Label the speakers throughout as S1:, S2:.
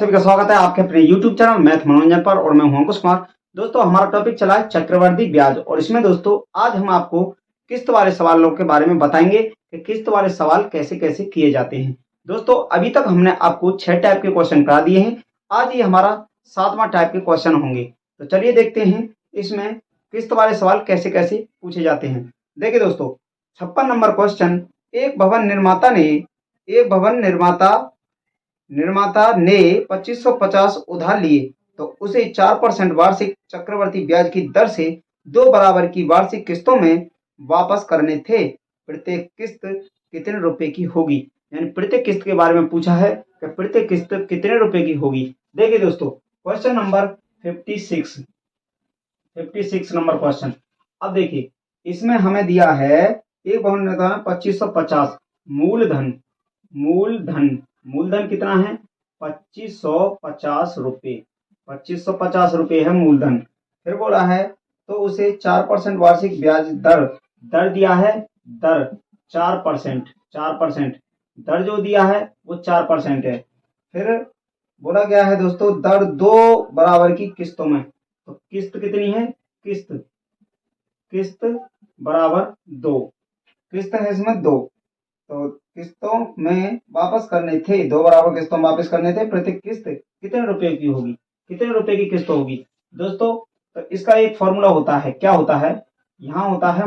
S1: सभी का स्वागत है आपके अपने YouTube चैनल मैथ मनोरंजन पर और मैं हूं अंकुश कुमार। दोस्तों हमारा टॉपिक चला है चक्रवर्ती ब्याज और इसमें दोस्तों आज हम आपको किस्त वाले सवालों के बारे में बताएंगे कि किस्त वाले सवाल कैसे कैसे किए जाते हैं। दोस्तों अभी तक हमने आपको 6 टाइप के क्वेश्चन करा दिए हैं। आज ये हमारा 7वां टाइप के क्वेश्चन होंगे। तो चलिए देखते हैं इसमें किस्त वाले सवाल कैसे कैसे पूछे जाते हैं। देखिए दोस्तों 56 नंबर क्वेश्चन, एक भवन निर्माता ने 2550 उधार लिए तो उसे 4% वार्षिक चक्रवर्ती ब्याज की दर से 2 बराबर की वार्षिक किस्तों में वापस करने थे। प्रत्येक किस्त कितने रुपए की होगी? यानी प्रत्येक किस्त के बारे में पूछा है कि प्रत्येक किस्त कितने रुपए की होगी। देखिए दोस्तों क्वेश्चन नंबर 56 नंबर क्वेश्चन। अब देखिए इसमें हमें दिया है एक भवन निर्माता 2550 मूलधन कितना है? 2550 रुपए। 2550 रुपए है मूलधन। फिर बोला है तो उसे 4% वार्षिक ब्याज दर दिया है। दर 4% दर जो दिया है वो 4% है। फिर बोला गया है दोस्तों दर 2 बराबर की किस्तों में। तो किस्त कितनी है? किस्त बराबर 2। किस्त है इसमें 2। तो किस्तों में वापस करने थे, 2 बराबर किस्तों में वापस करने थे। प्रत्येक किस्त कितने रुपए की होगी? कितने रुपए की किस्त होगी दोस्तों? तो इसका एक फॉर्मूला होता है। क्या होता है? यहाँ होता है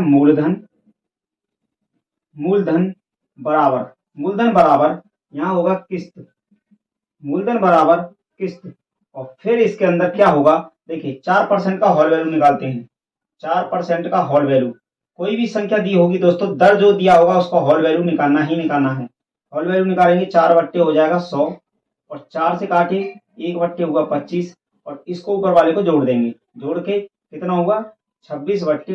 S1: मूलधन बराबर यहाँ होगा किस्त। मूलधन बराबर किस्त और फिर इसके अंदर क्या होगा? देखिए 4% का होल वैल्यू निकालते हैं। 4% का होल वैल्यू, कोई भी संख्या दी होगी दोस्तों, दर जो दिया होगा उसका होल वैल्यू निकालना ही निकालना है। होल वैल्यू निकालेंगे 4 बट्टे हो जाएगा 100 और 4 से काटे 1 बट्टे हुआ 25 और इसको ऊपर वाले को जोड़ देंगे। जोड़ के कितना होगा? 26 बट्टे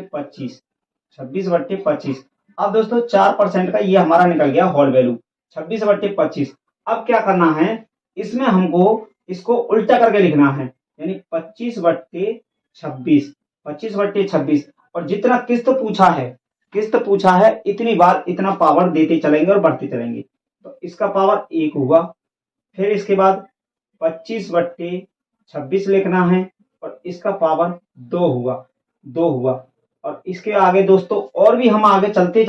S1: 25। अब दोस्तों 4% का ये हमारा निकल गया होल वैल्यू 26 बट्टे 25। अब क्या करना है? इसमें हमको इसको उल्टा करके लिखना है, यानी 25 बट्टे 26 और जितना किस्त पूछा है इतनी बार इतना पावर देते चलेंगे और बढ़ते चलेंगे। तो इसका पावर 1 हुआ। फिर इसके बाद 25 बट्टे 26 लिखना है और इसका पावर 2 हुआ। और इसके आगे दोस्तों और भी हम आगे चलते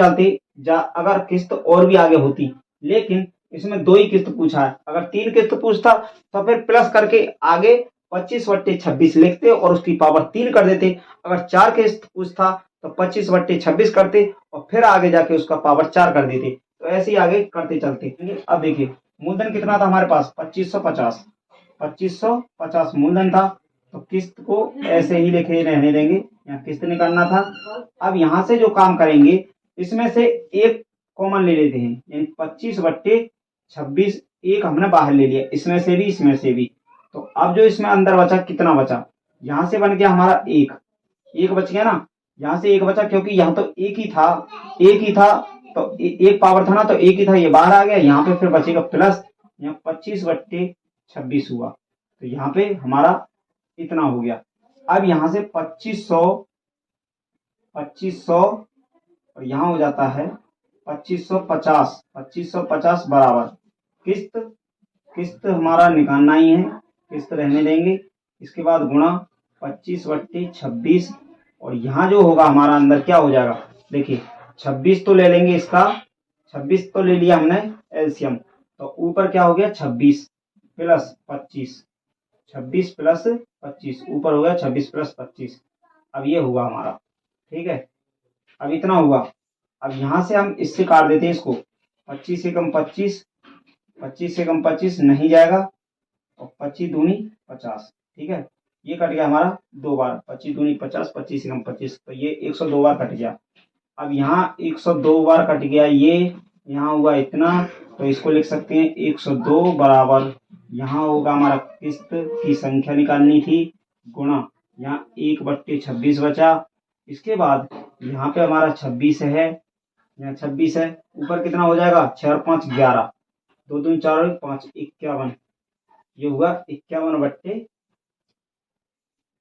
S1: अगर किस्त और भी आगे होती, लेकिन इसमें 2 ही किस्त पूछा है। अगर 3 किस्त पूछता तो फिर प्लस करके आगे 25 बट्टे 26 लिखते और उसकी पावर 3 कर देते। अगर 4 किस्त पूछता तो 25 बट्टे 26 करते और फिर आगे जाके उसका पावर 4 कर देते। तो ऐसे ही आगे करते चलते। अब देखिए मूलधन कितना था हमारे पास? 2550 मूलधन था। तो किस्त को ऐसे ही लिखे रहने देंगे, यहाँ किस्त निकालना था। अब यहाँ से जो काम करेंगे इसमें से एक कॉमन ले लेते हैं, यानी 25 बट्टे 26 एक हमने बाहर ले लिया, इसमें से भी। तो अब जो इसमें अंदर बचा कितना बचा? यहाँ से बन गया हमारा एक बच गया ना। यहाँ से एक बचा क्योंकि यहाँ तो एक ही था तो एक पावर था ना, तो एक ही था, ये बाहर आ गया। यहाँ पे फिर बचेगा प्लस, यहाँ 25 बट्टे 26 हुआ। तो यहाँ पे हमारा इतना हो गया। अब यहाँ से 2500 और यहाँ हो जाता है 2550 बराबर किस्त हमारा निकालना ही है, किस्त रहने देंगे। इसके बाद गुणा 25 बट्टे 26 और यहाँ जो होगा हमारा अंदर क्या हो जाएगा? देखिए 26 तो ले लेंगे, इसका 26 तो ले लिया हमने एलसीएम, तो ऊपर क्या हो गया? 26 प्लस 25 ऊपर हो गया 26 प्लस 25। अब ये हुआ हमारा, ठीक है। अब इतना हुआ। अब यहाँ से हम इससे काट देते हैं इसको। 25 से कम 25 नहीं जाएगा और 25 दूनी 50, ठीक है। ये कट गया हमारा 2 बार, 25 दूनी 50, 25 से कम 25, तो ये 102 बार कट गया। अब यहाँ 102 बार कट गया, ये यहाँ हुआ इतना, तो इसको लिख सकते हैं 102 बराबर यहाँ होगा हमारा किस्त की संख्या निकालनी थी गुणा यहाँ 1 बट्टे 26 बचा। इसके बाद यहाँ पे हमारा 26 है, यहाँ 26 है, ऊपर कितना हो जाएगा? 6 और 5 11, 2 दूनी 4 और 5 51, ये हुआ 51 बट्टे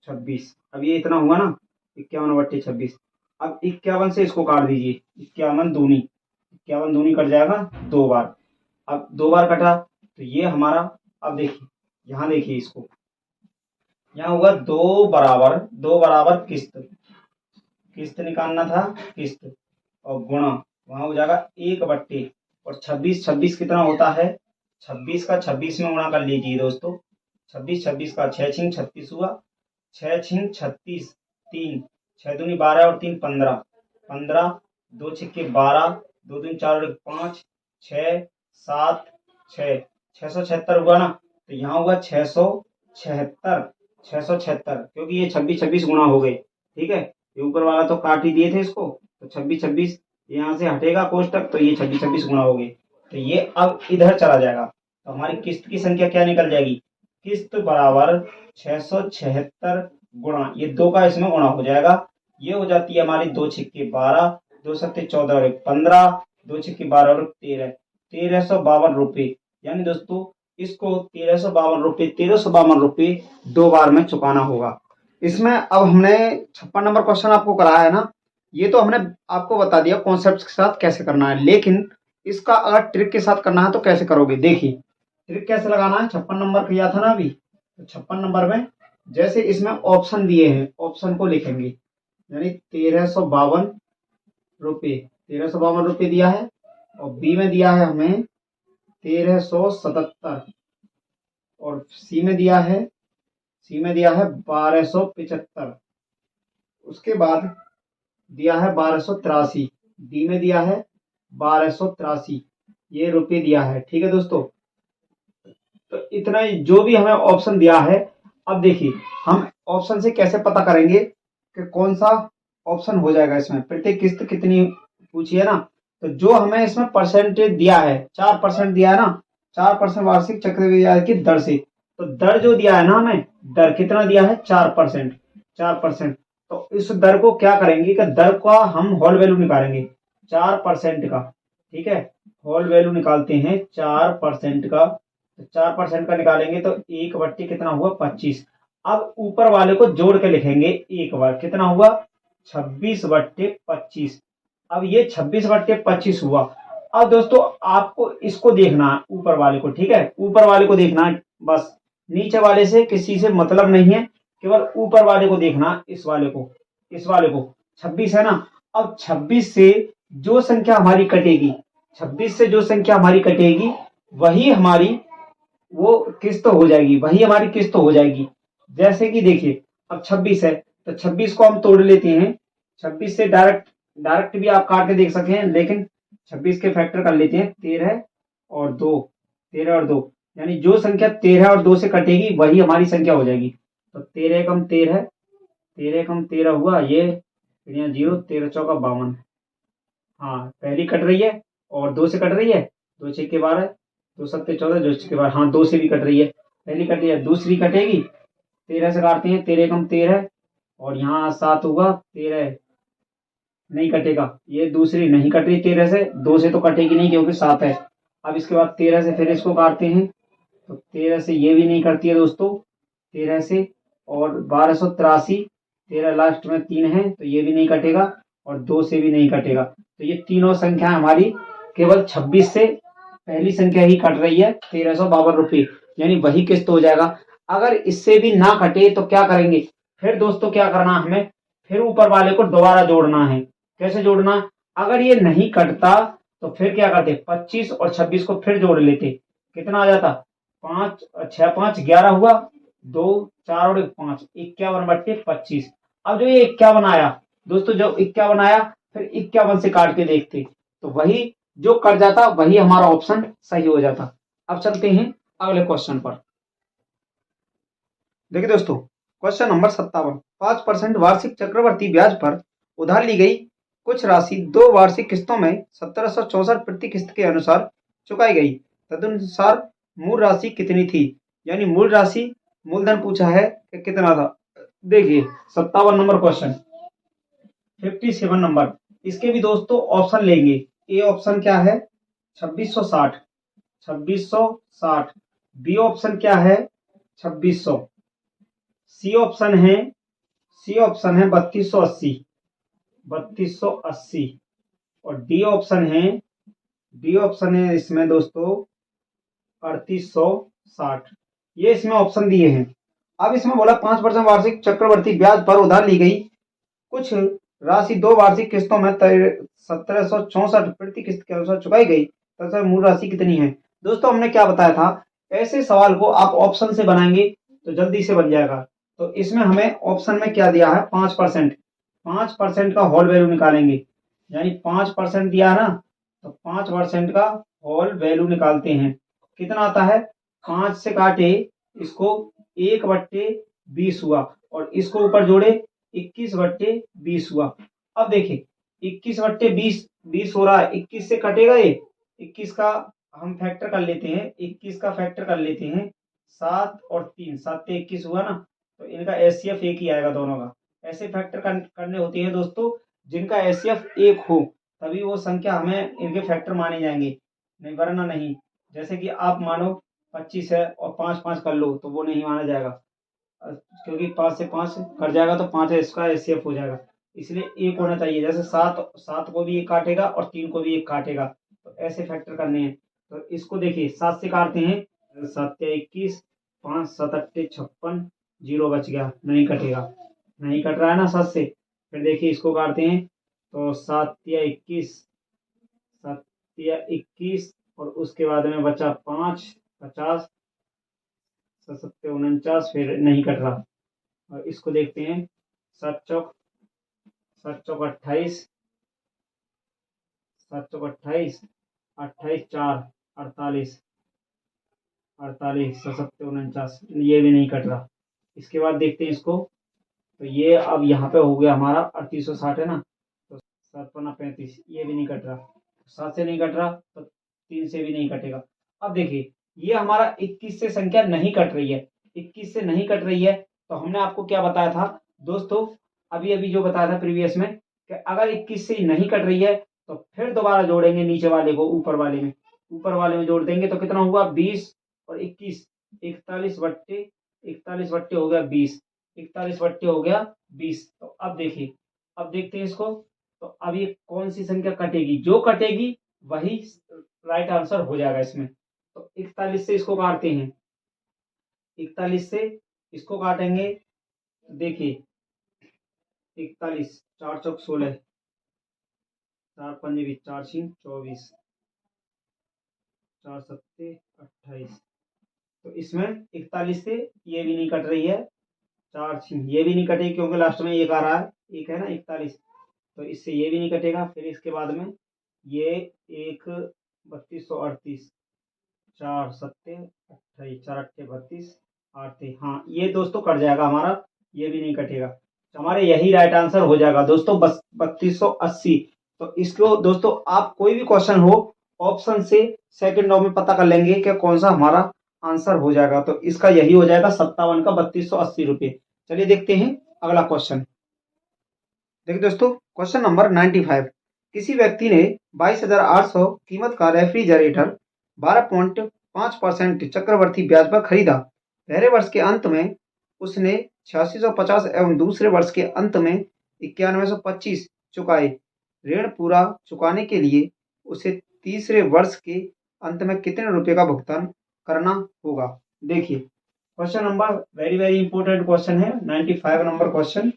S1: 26। अब ये इतना हुआ ना 51 बट्टे 26। अब 51 से इसको काट दीजिए, 51 दूनी कट जाएगा 2 बार। अब 2 बार कटा तो ये हमारा, अब देखिए यहाँ देखिए इसको, यहाँ होगा दो बराबर किस्त, किस्त निकालना था, किस्त, और गुणा वहां हो जाएगा 1/, और 26 26 कितना होता है, 26 का 26 में गुणा कर लीजिए दोस्तों, 26 26 का 6 छिंग 36 हुआ, 6 छिंग 36, 3 6 दूनी 12 और 3 15, 15 2 छिक्के 12, 2 दूनी 4 और 1 5, 6 7 6, 676 हुआ ना, तो यहाँ हुआ 676, 676, क्योंकि ये 26 26 गुणा हो गए, ठीक है, ये ऊपर वाला तो काट ही दिए थे इसको, तो 26 26 यहाँ से हटेगा कोष्टक, तो ये 26 26 गुणा हो गए, तो ये अब इधर चला जाएगा, तो हमारी किस्त की संख्या क्या निकल जाएगी, किस्त बराबर 676 गुणा, ये 2 का इसमें गुणा हो जाएगा, ये हो जाती है हमारी 2 छिक्के 12, 2 सत्ते 14 और 1 15, 2 छिक्के 12 और 13, 1352 रुपये, यानी दोस्तों इसको 1352 रुपये 2 बार में चुकाना होगा। इसमें अब हमने 56 नंबर क्वेश्चन आपको कराया है ना, ये तो हमने आपको बता दिया कॉन्सेप्ट के साथ कैसे करना है, लेकिन इसका अगर ट्रिक के साथ करना है तो कैसे करोगे, देखिए ट्रिक कैसे लगाना है। 56 नंबर किया था ना अभी, तो 56 नंबर में जैसे इसमें ऑप्शन दिए हैं, ऑप्शन को लिखेंगे, यानी 1352 रुपये, 1352 रुपये दिया है, और बी में दिया है हमें 1377, और सी में दिया है 1275, उसके बाद दिया है 1283, डी में दिया है 1283, ये रुपये दिया है, ठीक है दोस्तों। तो इतना ही जो भी हमें ऑप्शन दिया है, अब देखिए हम ऑप्शन से कैसे पता करेंगे कि कौन सा ऑप्शन हो जाएगा, इसमें प्रत्येक किस्त कितनी पूछी है ना, तो जो हमें इसमें परसेंटेज दिया है 4% दिया है ना, 4% वार्षिक चक्रवृद्धि ब्याज की दर से, तो दर जो दिया है ना हमें, दर कितना दिया है 4%, 4%, तो इस दर को क्या करेंगे कि दर का हम होल वैल्यू निकालेंगे 4% का, ठीक है, होल वैल्यू निकालते हैं 4% का, तो 4% का निकालेंगे तो 1/, कितना हुआ 25, अब ऊपर वाले को जोड़ के लिखेंगे एक बार, कितना हुआ 26/25, अब ये 26/25 हुआ। अब दोस्तों आपको इसको देखना है ऊपर वाले को, ठीक है, ऊपर वाले को देखना है बस, नीचे वाले से किसी से मतलब नहीं है, केवल ऊपर वाले को देखना, इस वाले को, इस वाले को 26 है ना, अब 26 से जो संख्या हमारी कटेगी, 26 से जो संख्या हमारी कटेगी वही हमारी वो किस्त हो जाएगी, वही हमारी किस्त हो जाएगी। जैसे कि देखिए अब 26 है, तो 26 को हम तोड़ लेते हैं, 26 से डायरेक्ट डायरेक्ट भी आप काट के देख सकते हैं, लेकिन 26 के फैक्टर कर लेते हैं, 13 और 2, 13 और 2, यानी जो संख्या 13 और 2 से कटेगी वही हमारी संख्या हो जाएगी, तो 13 कम 13, 13 कम 13 हुआ, ये 0, 13 चौका 52, हाँ पहली कट रही है और 2 से कट रही है, 2 छक्के 12, 2 सत्ते 14, 2 छक्के 12, हाँ 2 से भी कट रही है, पहली कट रही है, दूसरी कटेगी, 13 से काटते हैं, 13 कम 13, और यहाँ 7 हुआ, 13 नहीं कटेगा, ये दूसरी नहीं कट रही, 13 से, 2 से तो कटेगी नहीं क्योंकि 7 है। अब इसके बाद 13 से फिर इसको काटते हैं, तो 13 से ये भी नहीं कटती है दोस्तों, 13 से, और 1283, 13 लास्ट में 3 है तो ये भी नहीं कटेगा, और 2 से भी नहीं कटेगा, तो ये तीनों संख्या हमारी केवल 26 से पहली संख्या ही कट रही है, 1352 रुपये, यानी वही किस्त हो जाएगा। अगर इससे भी ना कटे तो क्या करेंगे, फिर दोस्तों क्या करना हमें, फिर ऊपर वाले को दोबारा जोड़ना है, कैसे जोड़ना, अगर ये नहीं कटता तो फिर क्या करते, 25 और 26 को फिर जोड़ लेते, कितना आ जाता, 5 6 5 11 हुआ, 2 4 और 1 5, 51/25। अब जो ये 51 आया दोस्तों, जो 51 आया, फिर 51 से काट के देखते, तो वही जो कट जाता वही हमारा ऑप्शन सही हो जाता। अब चलते हैं अगले क्वेश्चन पर। देखिए दोस्तों, क्वेश्चन नंबर 57, 5% वार्षिक चक्रवर्ती ब्याज पर उधार ली गई कुछ राशि 2 वार्षिक किस्तों में 1764 प्रति किस्त के अनुसार चुकाई गई, तदनुसार मूल राशि कितनी थी, यानी मूल राशि, मूलधन पूछा है कि कितना था। देखिए 57 नंबर क्वेश्चन, 57 नंबर, इसके भी दोस्तों ऑप्शन लेंगे, ए ऑप्शन क्या है 2660, 2660, बी ऑप्शन क्या है 2600, सी ऑप्शन है 3280, 3280, और डी ऑप्शन है इसमें दोस्तों 3860, ये इसमें ऑप्शन दिए हैं। अब इसमें बोला 5% वार्षिक चक्रवर्ती ब्याज पर उधार ली गई कुछ राशि 2 वार्षिक किस्तों में 1764 प्रति किस्त के अनुसार चुकाई गई तथा मूल राशि कितनी है। दोस्तों हमने क्या बताया था, ऐसे सवाल को आप ऑप्शन से बनाएंगे तो जल्दी से बन जाएगा। तो इसमें हमें ऑप्शन में क्या दिया है, 5%। 5% का होल वैल्यू निकालेंगे, यानी 5% दिया है ना, तो 5% का होल वैल्यू निकालते हैं। कितना आता है, 5 से काटे इसको 1/20 हुआ और इसको ऊपर जोड़े 21/20 हुआ। अब देखिए 21/20 20 हो रहा है, 21 से कटेगा ये, 21 का हम फैक्टर कर लेते हैं, 21 का फैक्टर कर लेते हैं 7 और 3, 7 से 21 हुआ ना, तो इनका एचसीएफ एक ही आएगा दोनों का। ऐसे फैक्टर करने होते हैं दोस्तों, जिनका एचसीएफ एक हो तभी वो संख्या हमें इनके फैक्टर माने जाएंगे, नहीं वरना नहीं। जैसे कि आप मानो 25 है और 5 कर लो तो वो नहीं माना जाएगा, क्योंकि 5 से 5 कट जाएगा तो 5 इसका एचसीएफ हो जाएगा। इसलिए एक होना चाहिए, जैसे 7 को भी एक काटेगा और 3 को भी एक काटेगा, तो ऐसे फैक्टर करने हैं। तो इसको देखिए 7 से काटते हैं, 7 या 21, 5 7 8 56, 0 बच गया, नहीं कटेगा, नहीं कट रहा है ना 7 से। फिर देखिए इसको काटते हैं तो 7 या 21, 7 या 21 और उसके बाद में बचा 5, 50, 7 49, फिर नहीं कट रहा। और इसको देखते हैं, 7 चौक 28, 7 चौक 28, 28 4 48, 48 7 49, ये भी नहीं कट रहा। इसके बाद देखते हैं इसको, तो ये अब यहाँ पे हो गया हमारा 3860 है ना, तो 7 पन्ना 35, ये भी नहीं कट रहा, 7 से नहीं कट रहा तो 3 से भी नहीं कटेगा। अब देखिए ये हमारा 21 से संख्या नहीं कट रही है, 21 से नहीं कट रही है, तो हमने आपको क्या बताया था दोस्तों, अभी अभी जो बताया था प्रीवियस में, कि अगर 21 से नहीं कट रही है तो फिर दोबारा जोड़ेंगे नीचे वाले को ऊपर वाले में जोड़ देंगे, तो कितना हुआ 20 और 21, 41/41 हो गया 20, 41 हो गया 20। तो अब देखिए, अब देखते हैं इसको, तो अब ये कौन सी संख्या कटेगी, जो कटेगी वही राइट आंसर हो जाएगा इसमें। तो 41 से इसको काटते हैं, 41 से इसको काटेंगे, तो देखिए 41, 4 चौक 16, 4 पंजे 20, 4 छीन 24, 4 सत्ते 28। तो इसमें 41 से ये भी नहीं कट रही है, 4 छीन ये भी नहीं कटेगी क्योंकि लास्ट में एक आ रहा है, एक है ना 41, तो इससे ये भी नहीं कटेगा। फिर इसके बाद में ये एक 3238, 4 सत्ते 28, 4 अट्ठे 32, 8 हाँ ये दोस्तों कट जाएगा हमारा, ये भी नहीं कटेगा, तो हमारे यही राइट आंसर हो जाएगा दोस्तों, बस 3280। तो इसको दोस्तों आप कोई भी क्वेश्चन हो ऑप्शन से सेकंडों में पता कर लेंगे कि कौन सा हमारा आंसर हो जाएगा, तो इसका यही हो जाएगा 57 का 3280 रुपये। चलिए देखते हैं अगला क्वेश्चन। देखिए दोस्तों क्वेश्चन नंबर 95, किसी व्यक्ति ने 22,800 कीमत का रेफ्रिजरेटर 12.5% चक्रवर्ती ब्याज पर खरीदा। पहले वर्ष के अंत में उसने 8650 एवं दूसरे वर्ष के अंत में 9125 चुकाए। ऋण पूरा चुकाने के लिए उसे तीसरे वर्ष के अंत में कितने रुपए का भुगतान करना होगा। देखिए question number very very important question है, 95 नंबर क्वेश्चन,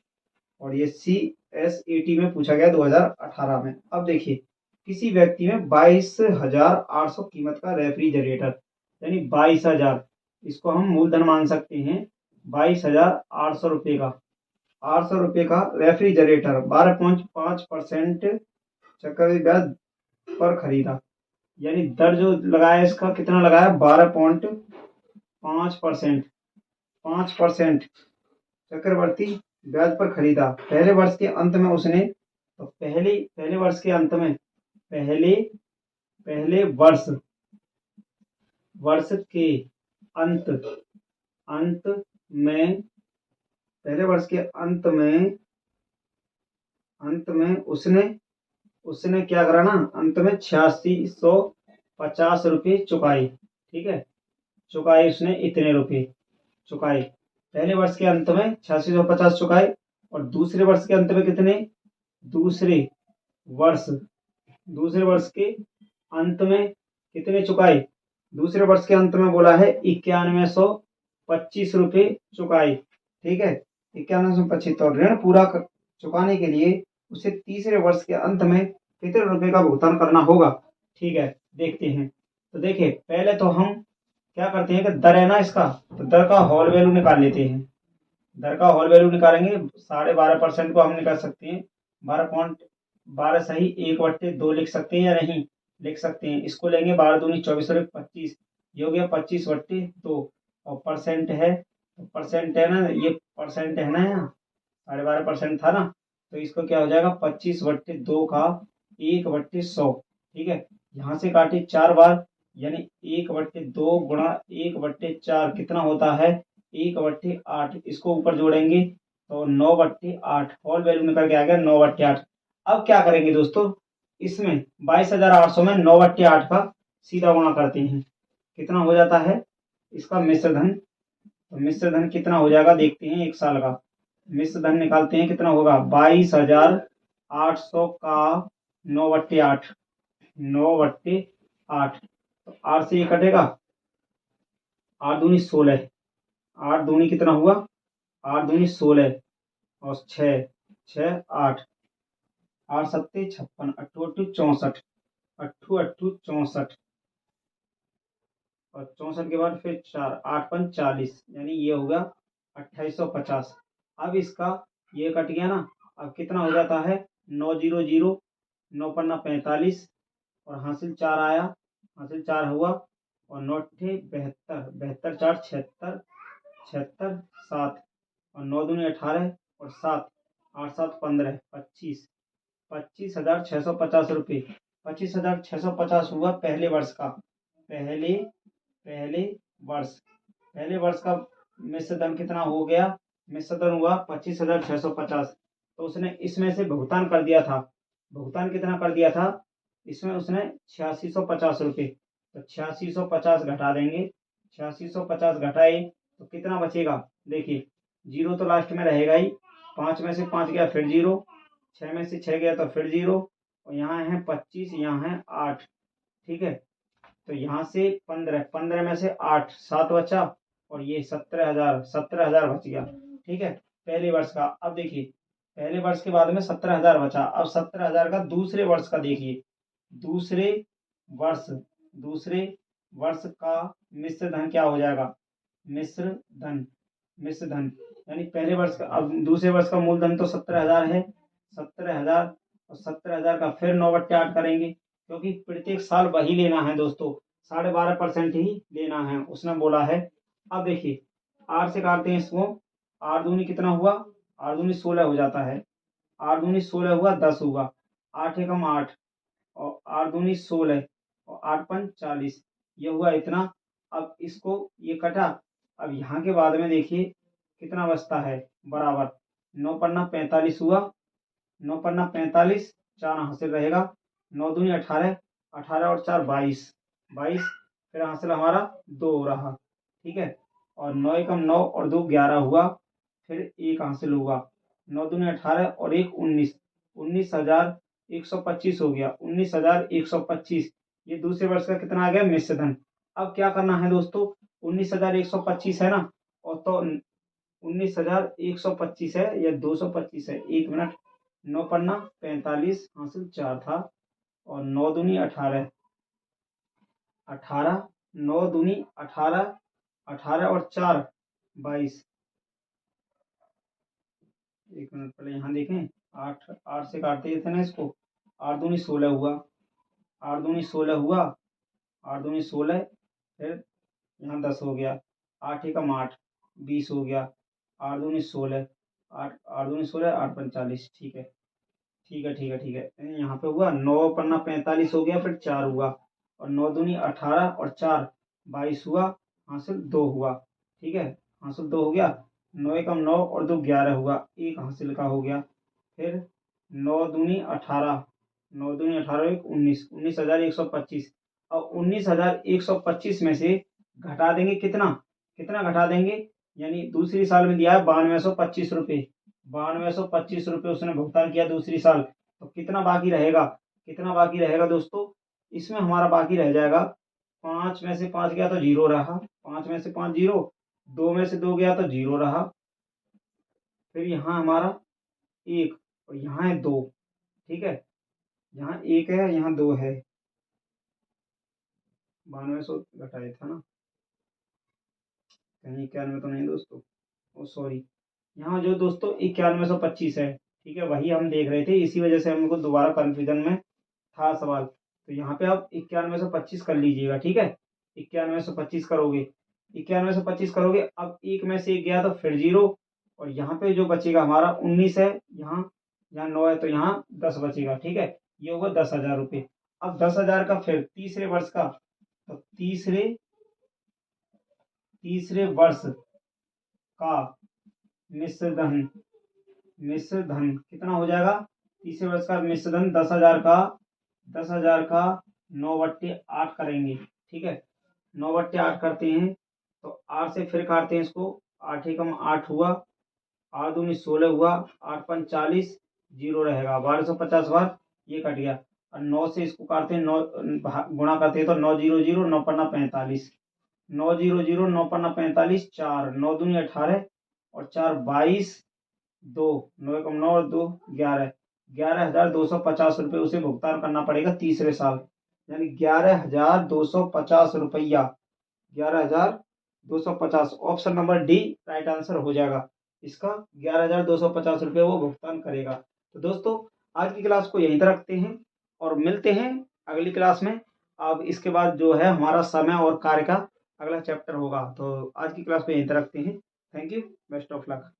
S1: और ये CSAT में पूछा गया 2018 में। अब देखिए किसी व्यक्ति में 22,800 कीमत का रेफ्रिजरेटर, यानी 22,000, इसको हम मूलधन मान सकते हैं, 22,800 रुपये का, 800 रुपये का रेफ्रिजरेटर 12.5% चक्रवृद्धि ब्याज पर खरीदा, यानी दर जो लगाया इसका कितना लगाया 12.5%, 5% चक्रवर्ती ब्याज पर खरीदा। पहले वर्ष के अंत में उसने, तो पहले वर्ष के अंत में, पहले वर्ष के अंत में, पहले वर्ष के अंत में उसने क्या करा ना, अंत में 8650 रुपये चुकाए, ठीक है, चुकाए उसने इतने रुपये चुकाए, पहले वर्ष के अंत में 8650 चुकाए, और दूसरे वर्ष के अंत में कितने, दूसरे वर्ष के अंत में कितने चुकाए, दूसरे वर्ष के अंत में बोला है 9100 ₹25 चुकाए। ठीक है, 9125। तो ऋण पूरा चुकाने के लिए उसे तीसरे वर्ष के अंत में कितने रुपए का भुगतान करना होगा? ठीक है, देखते हैं। तो देखिए, पहले तो हम क्या करते हैं कि दर है ना इसका, तो दर का होल वैल्यू निकाल लेते हैं। दर का होल वैल्यू निकालेंगे, 12.5% को हम निकाल सकते हैं। 12 सही 1/2 लिख सकते हैं या नहीं लिख सकते हैं। इसको लेंगे 12 दूनी 24 और 25, ये हो गया 25/2। और परसेंट है, तो परसेंट है ना, ये परसेंट है ना, यहाँ 12.5% था ना, तो इसको क्या हो जाएगा 25/2 का 1/100। ठीक है, यहाँ से काटे 4 बार, यानी 1/2 गुणा 1/4 कितना होता है 1/8। इसको ऊपर जोड़ेंगे तो 9/8, होल वैल्यू निकल के आ गया 9/8। अब क्या करेंगे दोस्तों, इसमें 22,800 में 9/8 का सीधा गुणा करते हैं, कितना हो जाता है इसका मिश्र धन। तो मिश्र धन कितना हो जाएगा देखते हैं, 1 साल का मिश्र धन निकालते हैं, कितना होगा 22,800 का 9/8, 9/8। तो 8 से ये कटेगा, 8 दूनी 16, 8 दूनी कितना हुआ 8 दूनी 16 और 6, 6 8, 8 सत्ते 56, 8 8 64, 8 8 64 और 64 के बाद फिर 4, 8 5 40, यानी ये होगा 2850। अब इसका ये कट गया ना, अब कितना हो जाता है 900, 9 पन्ना 45 और हासिल 4 आया, हासिल 4 हुआ और 9 अट्ठे 72, 72 4 76, 76 7 और 9 दूनी 18 और 7, 8 7 15, 25, 25,650 रुपये। 25,650 हुआ पहले वर्ष का, पहले पहले वर्ष, पहले वर्ष का मिश्र धन कितना हो गया, मिश्र धन हुआ 25,650। तो उसने इसमें से भुगतान कर दिया था, भुगतान कितना कर दिया था इसमें उसने 8650 रुपये। तो 8650 घटा देंगे, 8650 घटाए तो कितना बचेगा, देखिए जीरो तो लास्ट में रहेगा ही, 5 में से 5 गया फिर जीरो, 6 में से 6 गया तो फिर जीरो, और यहाँ है 25, यहाँ है 8। ठीक है, तो यहाँ से 15, 15 में से 8, 7 बचा और ये 17,000, 17,000 बच गया। ठीक है, पहले वर्ष का। अब देखिए पहले वर्ष के बाद में 17,000 बचा, अब 17,000 का दूसरे वर्ष का देखिए, दूसरे वर्ष, दूसरे वर्ष का मिश्र धन क्या हो जाएगा, मिश्र धन, मिश्र धन यानी पहले वर्ष का, अब दूसरे वर्ष का मूलधन तो 17,000 है, 17,000 और 17,000 का फिर 9/8 करेंगे, क्योंकि प्रत्येक साल वही लेना है दोस्तों, 12.5% ही लेना है उसने बोला है। अब देखिए 8 से काटते हैं इसको, 8 दूनी कितना हुआ, 8 दूनी 16 हो जाता है, 8 दूनी 16 हुआ 10 हुआ, 8 एकम 8 और 8 दूनी 16 और 8 पंच 40, ये हुआ इतना। अब इसको ये कटा, अब यहाँ के बाद में देखिए कितना बचता है बराबर, 9 पन्ना 45 हुआ, 9 पन्ना 45, 4 हासिल रहेगा, 9 दूनी 18, 18 और 4 22, 22 फिर हासिल हमारा 2 हो रहा। ठीक है, और 9 एकम 9 और 2 11 हुआ, फिर 1 हासिल हुआ, 9 दूनी 18 और 1 19, 19,125 हो गया, 19,125। ये दूसरे वर्ष का कितना आ गया मिश्र धन। अब क्या करना है दोस्तों, 19,125 है ना, और तो 19,125 है या 225 है, 1 मिनट, 9 पन्ना 45 हासिल 4 था और 9 दूनी 18, 18, 9 दूनी 18, 18 और 4 22। 1 मिनट पहले यहाँ देखें, 8 8 से काटते थे ना इसको, 8 दूनी 16 हुआ, 8 दूनी 16 हुआ, 8 दूनी 16 फिर यहाँ 10 हो गया, 8 एकम 8 20 हो गया, 8 दूनी 16, 8 8 दूनी 16, 8 पंच 40। ठीक है, ठीक है, ठीक है, ठीक है, यहाँ पे हुआ 9 पन्ना 45 हो गया, फिर 4 हुआ और 9 दूनी 18 और 4 22 हुआ, हासिल 2 हुआ। ठीक है, हासिल 2 हो गया, 9 एकम 9 और 2 11 हुआ, 1 हासिल का हो गया, फिर 9 दूनी 18, 9 दूनी 18 1 19, 19,125। और 19,125 में से घटा देंगे कितना, कितना घटा देंगे, यानी दूसरी साल में दिया है 9225 रुपये, 9225 रुपये उसने भुगतान किया दूसरी साल, तो कितना बाकी रहेगा, कितना बाकी रहेगा दोस्तों, इसमें हमारा बाकी रह जाएगा 5 में से 5 गया तो जीरो रहा, 5 में से 5 जीरो, 2 में से 2 गया तो 0 रहा, फिर यहाँ हमारा 1 और यहाँ है 2, ठीक है, यहाँ 1 है यहाँ 2 है, 9200 घटाया था ना, कहीं 91 तो नहीं दोस्तों, ओ सॉरी, यहाँ जो दोस्तों 9125 है, ठीक है, वही हम देख रहे थे, इसी वजह से हमको दोबारा कंफ्यूजन में था सवाल। तो यहाँ पे आप 9125 कर लीजिएगा, ठीक है, 9125 करोगे, 9125 करोगे, अब 1 में से 1 गया तो फिर 0, और यहाँ पे जो बचेगा हमारा 19 है, यहाँ यहाँ 9 है तो यहाँ 10 बचेगा, ठीक है, ये होगा 10,000 रुपये। अब 10,000 का फिर तीसरे वर्ष का, तो तीसरे वर्ष का मिश्र धन कितना हो जाएगा, तीसरे वर्ष का मिश्र धन 10,000 का 9/8 करेंगे, ठीक है, 9/8 करते हैं, तो 8 से फिर काटते हैं इसको, 8 एकम 8 हुआ, 8 दूनी 16 हुआ, 8 पंच 40, 0 रहेगा, 1250 बार ये कट गया, और 9 से इसको काटते हैं, 9 गुणा करते हैं तो 9 0 0 9 पन्ना 45, 9 0 0 9 पन्ना 45, 4 9 दूनी 18 और 4 22, 2 9 एकम 9 और 2 11, 11,250 रुपये उसे भुगतान करना पड़ेगा तीसरे साल, यानी 11,250 रुपया, 11,250, option number D right answer हो जाएगा इसका, 11,250 रुपये वो भुगतान करेगा। तो दोस्तों आज की क्लास को यहीं तक रखते हैं और मिलते हैं अगली क्लास में। अब इसके बाद जो है हमारा समय और कार्य का अगला चैप्टर होगा, तो आज की क्लास को यहीं तक रखते हैं। Thank you, best of luck.